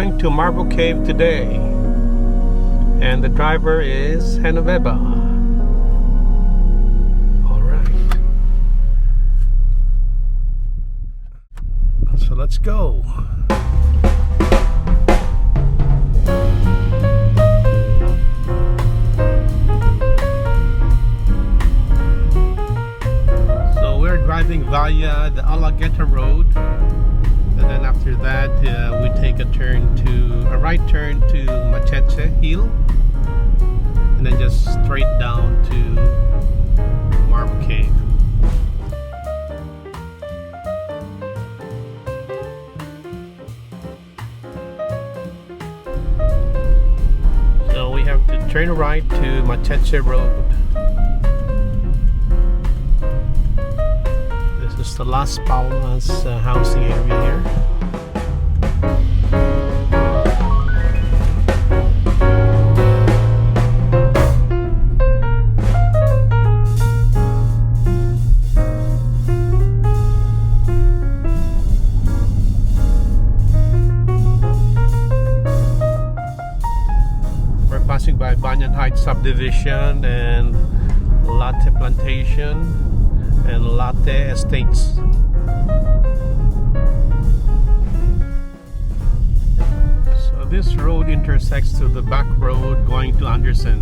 going to Marbo Cave today, and the driver is Genoveva. Alright, so let's go. So we're driving via the Alligator Road. And then after that, we take a right turn to Machete Hill, and then just straight down to Marbo Cave. So we have to turn right to Machete Road. This is the Las Palmas housing area here. We're passing by Banyan Heights subdivision and Latte Plantation and Latte Estates. So this road intersects to the back road going to Anderson.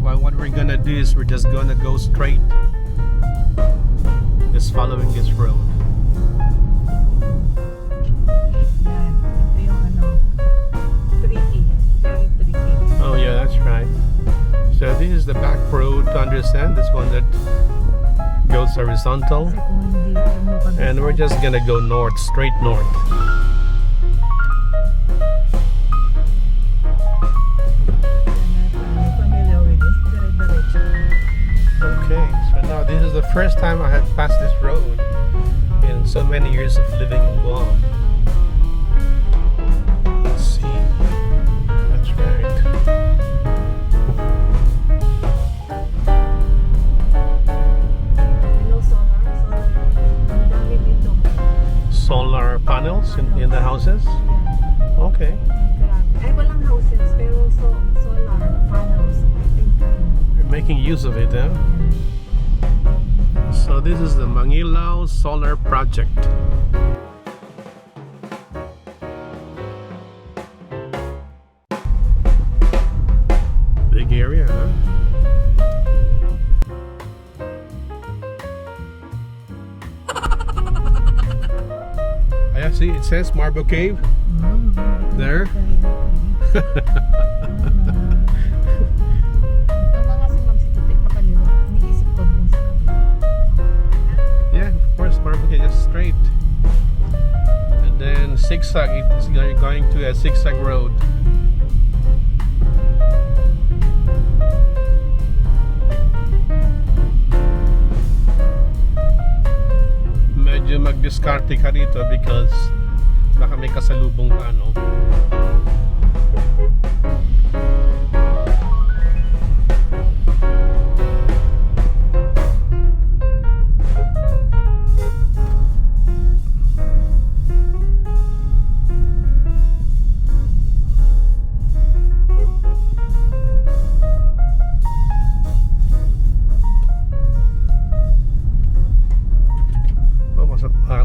Well, what we're gonna do is we're just gonna go straight, just following this road. Oh yeah, that's right. So this is the back road to Anderson, this one that goes horizontal, and we're just gonna go north, straight north. Okay, so now this is the first time I have passed this road in so many years of living in Guam. Let's see, that's right. Solar panels in the houses? Okay. Ay, walang houses, pero solar panels. I think You're making use of it, huh? So this is the Mangilao Solar Project. Big area, huh? I see, it says Marbo Cave. There. Yeah, of course, Marbo Cave, just straight. And then zigzag, it's going to a zigzag road. Medyo mag-discarte ka rito because baka may kasalubong ka, no?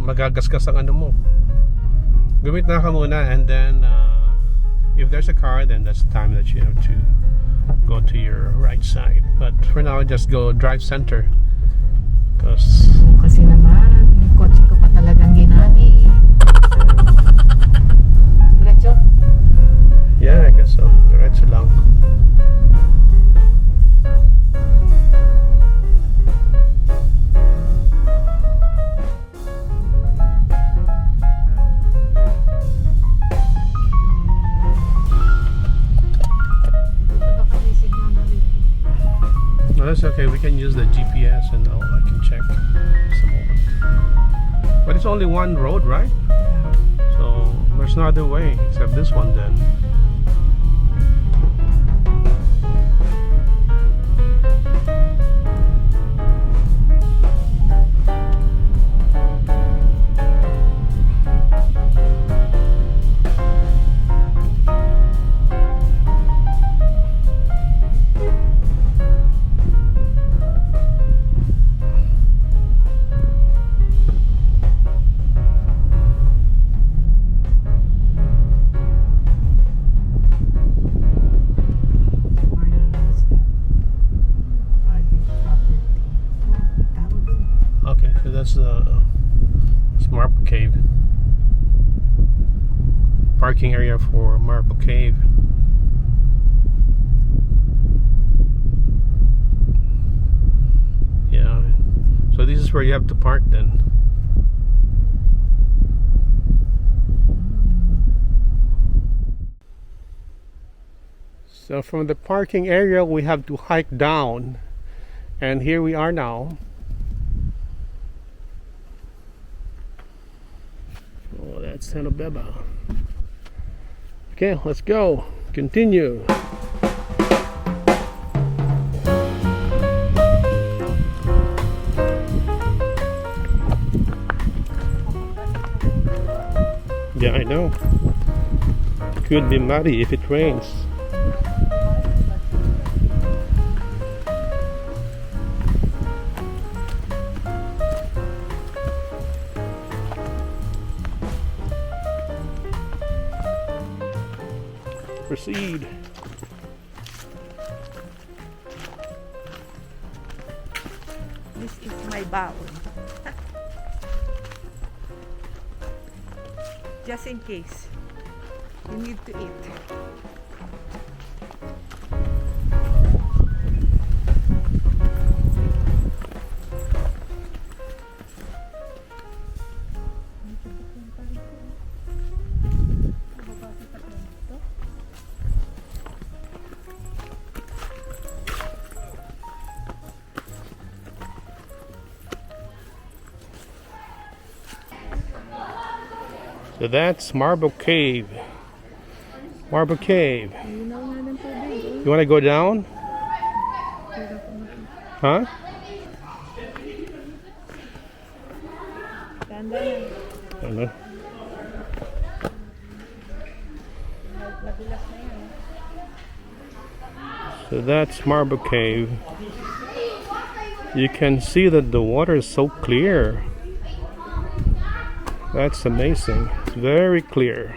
Magagasgas ang ano mo. Gumit na ka muna, and then if there's a car, then that's the time that you have to go to your right side. But for now, just go drive center. Kasi naman, yung kotse ko pa talagang ginamit. Diretso? Yeah, I guess so. Diretso lang. No, that's okay. We can use the GPS and all. I can check some moment. But it's only one road, right? So there's no other way except this one then. So that's Marbo Cave. Parking area for Marbo Cave. Yeah. So this is where you have to park then. So from the parking area we have to hike down, and here we are now. Oh, that's Santa Beba. Okay, let's go. Continue. Yeah, I know. It could be muddy if it rains. Proceed. This is my bowl. Just in case you need to eat. So that's Marbo Cave. Marbo Cave. You want to go down? Huh? I don't know. So that's Marbo Cave. You can see that the water is so clear. That's amazing. It's very clear.